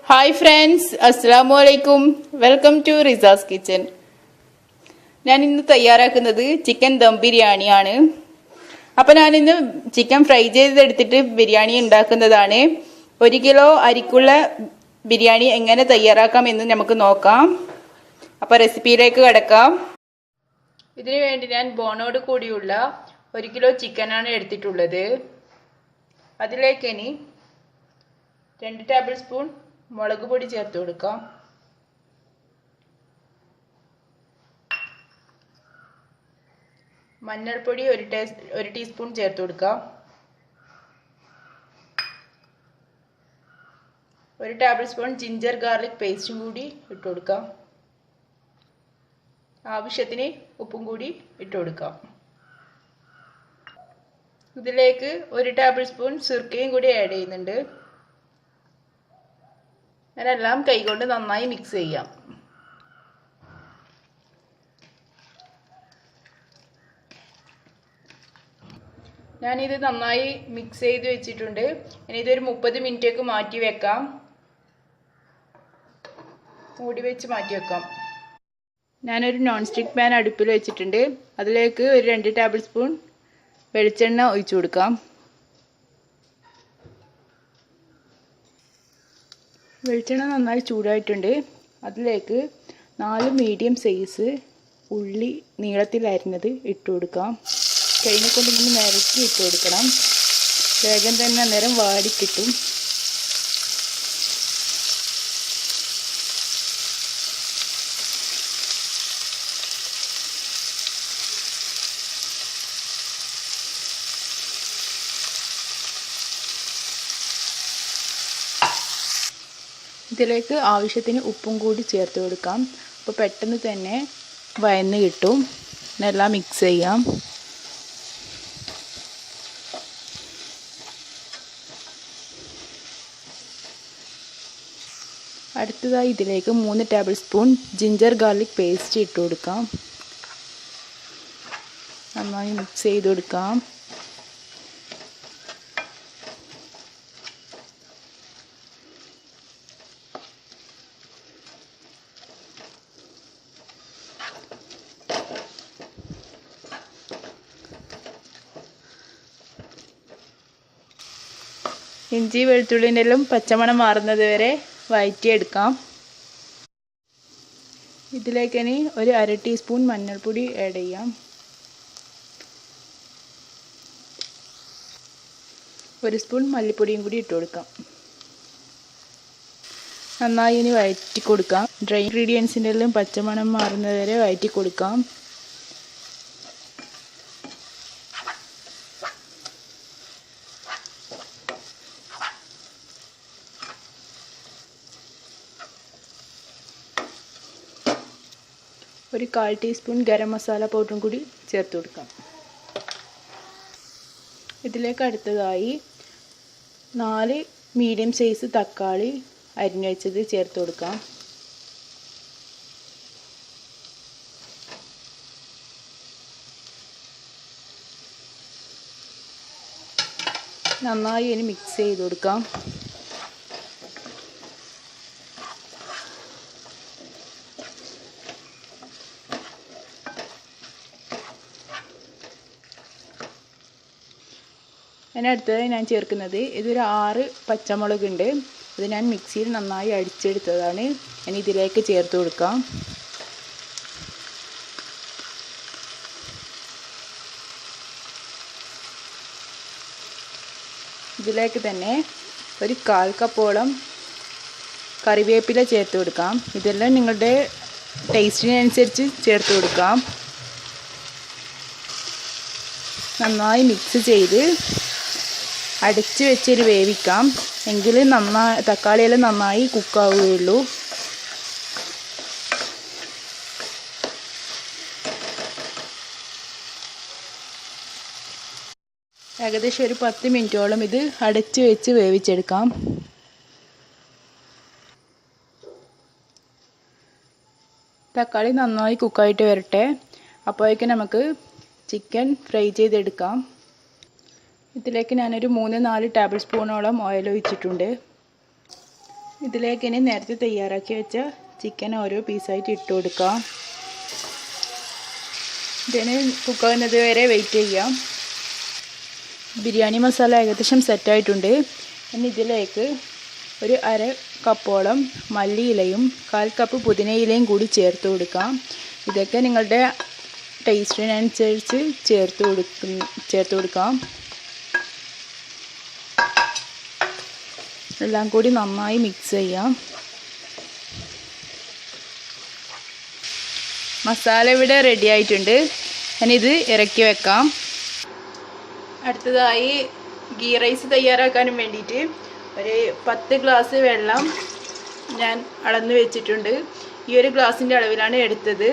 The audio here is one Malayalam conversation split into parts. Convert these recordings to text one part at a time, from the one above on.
ഹായ് ഫ്രണ്ട്സ്, അസ്സലാമു അലൈക്കും. Welcome to Riza's kitchen. ഞാൻ ഇന്ന് തയ്യാറാക്കുന്നത് ചിക്കൻ ദം ബിരിയാണിയാണ്. അപ്പോൾ ഞാനിന്ന് ചിക്കൻ ഫ്രൈ ചെയ്തെടുത്തിട്ട് ബിരിയാണി ഉണ്ടാക്കുന്നതാണ്. 1 കിലോ അരിക്കുള്ള ബിരിയാണി എങ്ങനെ തയ്യാറാക്കാം എന്ന് നമുക്ക് നോക്കാം. അപ്പോൾ റെസിപ്പിയിലേക്ക് കടക്കാം. ഇതിനു വേണ്ടി ഞാൻ ബോണോട് കൂടിയുള്ള 1 കിലോ ചിക്കനാണ് എടുത്തിട്ടുള്ളത്. അതിലേക്ക് ഇനി 2 ടേബിൾ സ്പൂൺ മുളക് പൊടി ചേർത്ത് കൊടുക്കാം. മഞ്ഞൾപ്പൊടി 1 ടീസ്പൂൺ ചേർത്ത് കൊടുക്കാം. 1 ടേബിൾ സ്പൂൺ ജിഞ്ചർ ഗാർലിക് പേസ്റ്റും കൂടി ഇട്ട് കൊടുക്കാം. ആവശ്യത്തിന് ഉപ്പും കൂടി ഇട്ട് കൊടുക്കാം. ഇതിലേക്ക് 1 ടേബിൾ സ്പൂൺ സുർക്കയും കൂടി ആഡ് ചെയ്യുന്നുണ്ട്. ഞാനെല്ലാം കൈകൊണ്ട് നന്നായി മിക്സ് ചെയ്യാം. ഞാനിത് നന്നായി മിക്സ് ചെയ്ത് വെച്ചിട്ടുണ്ട്. ഇനി ഇതൊരു 30 മിനിറ്റേക്ക് മാറ്റി വെക്കാം. മൂടി വെച്ച് മാറ്റി വെക്കാം. ഞാനൊരു നോൺ സ്റ്റിക്ക് പാൻ അടുപ്പിൽ വെച്ചിട്ടുണ്ട്. അതിലേക്ക് ഒരു 2 ടേബിൾ സ്പൂൺ വെളിച്ചെണ്ണ ഒഴിച്ചു കൊടുക്കാം. വെളിച്ചെണ്ണ നന്നായി ചൂടായിട്ടുണ്ട്. അതിലേക്ക് 4 മീഡിയം സൈസ് ഉള്ളി നീളത്തിൽ അരിഞ്ഞത് ഇട്ട് കൊടുക്കാം. കൈനെ കൊണ്ട് ഇങ്ങനെ നിരക്കി ഇട്ട് കൊടുക്കണം. വേഗം തന്നെ അന്നേരം വാടിക്കിട്ടും. ഇതിലേക്ക് ആവശ്യത്തിന് ഉപ്പും കൂടി ചേർത്ത് കൊടുക്കാം. അപ്പോൾ പെട്ടെന്ന് തന്നെ വഴന്ന് കിട്ടും. എല്ലാം മിക്സ് ചെയ്യാം. അടുത്തതായി ഇതിലേക്ക് 3 table spoon ginger garlic paste ഇട്ട് കൊടുക്കാം. നന്നായി മിക്സ് ചെയ്ത് കൊടുക്കാം. ഇഞ്ചി വെളുത്തുള്ളിൻ്റെ എല്ലാം പച്ചമണം മാറുന്നത് വരെ വഴറ്റിയെടുക്കാം. ഇതിലേക്ക് ഇനി ഒരു 1/2 ടീസ്പൂൺ മഞ്ഞൾപ്പൊടി ആഡ് ചെയ്യാം. 1 സ്പൂൺ മല്ലിപ്പൊടിയും കൂടി ഇട്ട് കൊടുക്കാം. നന്നായി ഇനി വഴറ്റി കൊടുക്കാം. ഡ്രൈ ഇൻഗ്രീഡിയൻസിൻ്റെ എല്ലാം പച്ചമണം മാറുന്നത് വരെ വഴറ്റി കൊടുക്കാം. ഒരു 1/4 ടീസ്പൂൺ ഗരം മസാല പൗഡറും കൂടി ചേർത്ത് കൊടുക്കാം. ഇതിലേക്ക് അടുത്തതായി 4 മീഡിയം സൈസ് തക്കാളി അരിഞ്ഞു വെച്ചത് ചേർത്ത് കൊടുക്കാം. നന്നായി ഇനി മിക്സ് ചെയ്ത് കൊടുക്കാം. അതിനടുത്തതായി ഞാൻ ചേർക്കുന്നത് ഇതൊരു 6 പച്ചമുളക് ഉണ്ട്. അത് ഞാൻ മിക്സിയിൽ നന്നായി അടിച്ചെടുത്തതാണ്. ഇനി ഇതിലേക്ക് ചേർത്ത് കൊടുക്കാം. ഇതിലേക്ക് തന്നെ ഒരു 1/4 കപ്പോളം കറിവേപ്പില ചേർത്ത് കൊടുക്കാം. ഇതെല്ലാം നിങ്ങളുടെ ടേസ്റ്റിനനുസരിച്ച് ചേർത്ത് കൊടുക്കാം. നന്നായി മിക്സ് ചെയ്ത് അടച്ച് വെച്ചൊരു വേവിക്കാം. എങ്കിൽ തക്കാളിയെല്ലാം നന്നായി കുക്കാവുകയുള്ളൂ. ഏകദേശം ഒരു 10 മിനിറ്റോളം ഇത് അടച്ച് വെച്ച് വേവിച്ചെടുക്കാം. തക്കാളി നന്നായി കുക്കായിട്ട് വരട്ടെ. അപ്പോഴേക്കും നമുക്ക് ചിക്കൻ ഫ്രൈ ചെയ്തെടുക്കാം. ഇതിലേക്ക് ഞാനൊരു 3-4 ടേബിൾ സ്പൂണോളം ഓയിൽ ഒഴിച്ചിട്ടുണ്ട്. ഇതിലേക്ക് ഇനി നേരത്തെ തയ്യാറാക്കി വെച്ച ചിക്കൻ ഓരോ പീസായിട്ട് ഇട്ട് കൊടുക്കാം. ഇതിന് കുക്കാവുന്നത് വരെ വെയിറ്റ് ചെയ്യാം. ബിരിയാണി മസാല ഏകദേശം സെറ്റായിട്ടുണ്ട്. ഇനി ഇതിലേക്ക് ഒരു 1/2 കപ്പോളം മല്ലിയിലയും 1/4 കപ്പ് പുതിനയിലയും കൂടി ചേർത്ത് കൊടുക്കാം. ഇതൊക്കെ നിങ്ങളുടെ ടേസ്റ്റിനനുസരിച്ച് ചേർത്ത് കൊടുക്കാം. എല്ലാം കൂടി നന്നായി മിക്സ് ചെയ്യാം. മസാല ഇവിടെ റെഡി ആയിട്ടുണ്ട്. ഞാനിത് ഇറക്കി വെക്കാം. അടുത്തതായി ഗീ റൈസ് തയ്യാറാക്കാനും വേണ്ടിയിട്ട് ഒരു 10 ഗ്ലാസ് വെള്ളം ഞാൻ അളന്ന് വെച്ചിട്ടുണ്ട്. ഈ ഒരു ഗ്ലാസിൻ്റെ അളവിലാണ് എടുത്തത്.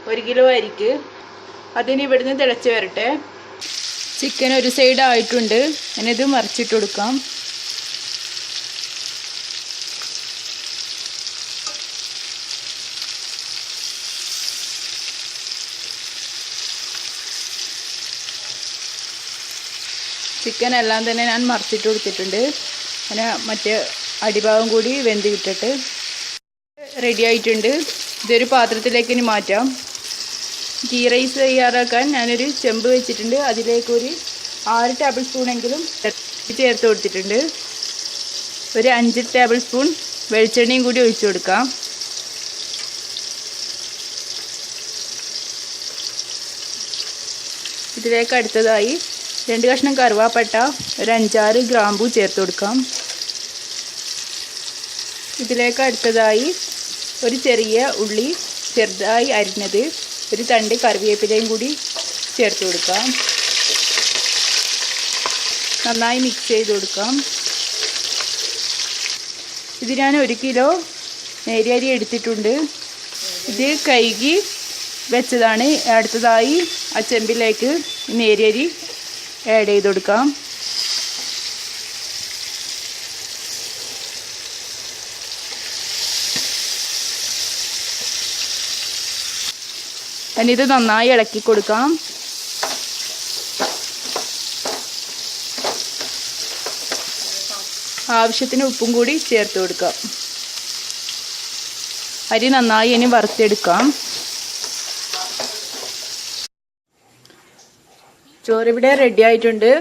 1 കിലോ അരിക്ക്. അതിന് ഇവിടുന്ന് തിളച്ച് വരട്ടെ. ചിക്കൻ ഒരു സൈഡ് ആയിട്ടുണ്ട്. ഞാനിത് മറിച്ചിട്ട് കൊടുക്കാം. ചിക്കൻ എല്ലാം തന്നെ ഞാൻ മറിച്ചിട്ട് കൊടുത്തിട്ടുണ്ട്. അങ്ങനെ മറ്റേ അടിഭാഗം കൂടി വെന്ത് കിട്ടിട്ട് റെഡി ആയിട്ടുണ്ട്. ഇതൊരു പാത്രത്തിലേക്ക് ഇനി മാറ്റാം. ഗീ റൈസ് തയ്യാറാക്കാൻ ഞാനൊരു ചെമ്പ് വെച്ചിട്ടുണ്ട്. അതിലേക്കൊരു 6 ടേബിൾ സ്പൂണെങ്കിലും ചേർത്ത് കൊടുത്തിട്ടുണ്ട്. ഒരു 5 ടേബിൾ സ്പൂൺ വെളിച്ചെണ്ണയും കൂടി ഒഴിച്ചു കൊടുക്കാം. ഇതിലേക്ക് അടുത്തതായി 2 കഷ്ണം കറുവാപ്പട്ട, ഒരു 5-6 ഗ്രാമ്പൂ ചേർത്ത് കൊടുക്കാം. ഇതിലേക്ക് അടുത്തതായി ഒരു ചെറിയ ഉള്ളി ചെറുതായി അരിഞ്ഞത്, ഒരു തണ്ട് കറിവേപ്പിലയും കൂടി ചേർത്ത് കൊടുക്കാം. നന്നായി മിക്സ് ചെയ്ത് കൊടുക്കാം. ഇത് ഞാൻ 1 കിലോ നേരിയരി എടുത്തിട്ടുണ്ട്. ഇത് കഴുകി വെച്ചതാണ്. അടുത്തതായി ആ ചെമ്പിലേക്ക് നേരിയരി ആഡ് ചെയ്ത് കൊടുക്കാം. ഇത് നന്നായി ഇളക്കി കൊടുക്കാം. ആവശ്യത്തിന് ഉപ്പും കൂടി ചേർത്ത് കൊടുക്കാം. അരി നന്നായി ഇനി വറുത്തെടുക്കാം. ചോറിവിടെ റെഡി ആയിട്ടുണ്ട്.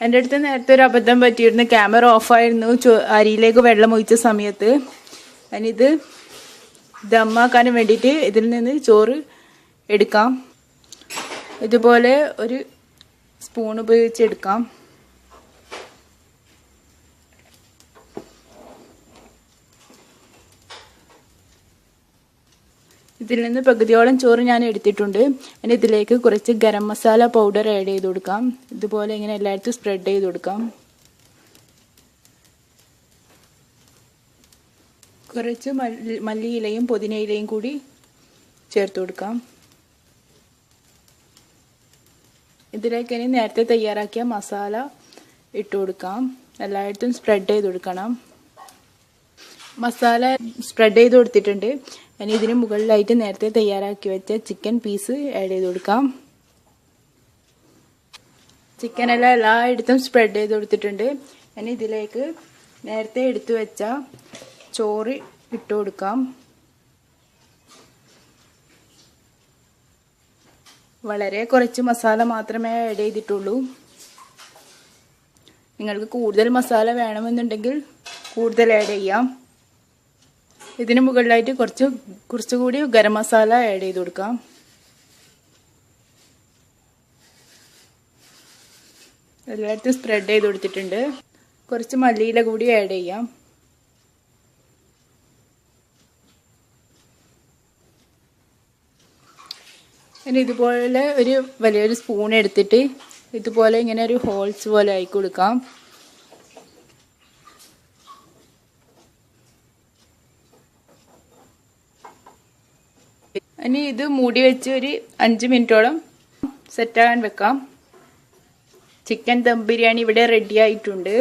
എൻ്റെ അടുത്ത് നേരത്തെ ഒരു അബദ്ധം പറ്റിയിരുന്നു. ക്യാമറ ഓഫായിരുന്നു അരിയിലേക്ക് വെള്ളം ഒഴിച്ച സമയത്ത്. ഞാനിത് ദമ്മാക്കാനും വേണ്ടിയിട്ട് ഇതിൽ നിന്ന് ചോറ് എടുക്കാം. ഇതുപോലെ ഒരു സ്പൂൺ ഉപയോഗിച്ച് എടുക്കാം. ഇതിൽ നിന്ന് പകുതിയോളം ചോറ് ഞാൻ എടുത്തിട്ടുണ്ട്. ഇനി ഇതിലേക്ക് കുറച്ച് ഗരം മസാല പൗഡർ ആഡ് ചെയ്ത് കൊടുക്കാം. ഇതുപോലെ ഇങ്ങനെ എല്ലായിടത്തും സ്പ്രെഡ് ചെയ്ത് കൊടുക്കാം. കുറച്ച് മല്ലിയിലയും പുതിനയിലയും കൂടി ചേർത്ത് കൊടുക്കാം. ഇതിലേക്ക് ഇനി നേരത്തെ തയ്യാറാക്കിയ മസാല ഇട്ട് കൊടുക്കാം. എല്ലായിടത്തും സ്പ്രെഡ് ചെയ്ത് കൊടുക്കണം. മസാല സ്പ്രെഡ് ചെയ്ത് കൊടുത്തിട്ടുണ്ട്. ഇനി ഇതിന് മുകളിലായിട്ട് നേരത്തെ തയ്യാറാക്കി വെച്ച ചിക്കൻ പീസ് ആഡ് ചെയ്ത് കൊടുക്കാം. ചിക്കൻ എല്ലാം എല്ലായിടത്തും സ്പ്രെഡ് ചെയ്ത് കൊടുത്തിട്ടുണ്ട്. ഇനി ഇതിലേക്ക് നേരത്തെ എടുത്തു വെച്ച ചോറ് ഇട്ട് കൊടുക്കാം. വളരെ കുറച്ച് മസാല മാത്രമേ ആഡ് ചെയ്തിട്ടുള്ളൂ. നിങ്ങൾക്ക് കൂടുതൽ മസാല വേണമെന്നുണ്ടെങ്കിൽ കൂടുതൽ ആഡ് ചെയ്യാം. ഇതിന് മുകളിലായിട്ട് കുറച്ചുകൂടി ഗരം മസാല ആഡ് ചെയ്ത് കൊടുക്കാം. എല്ലായിടത്തും സ്പ്രെഡ് ചെയ്ത് കൊടുത്തിട്ടുണ്ട്. കുറച്ച് മല്ലിയില കൂടി ആഡ് ചെയ്യാം. ഇനി ഇതുപോലെ ഒരു വലിയൊരു സ്പൂൺ എടുത്തിട്ട് ഇതുപോലെ ഇങ്ങനെ ഒരു ഹോൾസ് പോലെ ആക്കി കൊടുക്കാം. ഇനി ഇത് മൂടി വെച്ച് ഒരു 5 മിനിറ്റോളം സെറ്റാകാൻ വെക്കാം. ചിക്കൻ ദം ബിരിയാണി ഇവിടെ റെഡി ആയിട്ടുണ്ട്.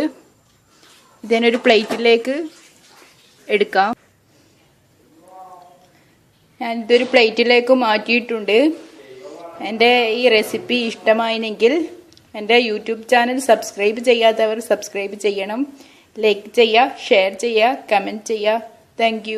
ഇതിനൊരു പ്ലേറ്റിലേക്ക് എടുക്കാം. ഞാനിതൊരു പ്ലേറ്റിലേക്ക് മാറ്റിയിട്ടുണ്ട്. എൻ്റെ ഈ റെസിപ്പി ഇഷ്ടമായെങ്കിൽ എൻ്റെ യൂട്യൂബ് ചാനൽ സബ്സ്ക്രൈബ് ചെയ്യാത്തവർ സബ്സ്ക്രൈബ് ചെയ്യണം. ലൈക്ക് ചെയ്യുക, ഷെയർ ചെയ്യുക, കമൻറ്റ് ചെയ്യുക. താങ്ക്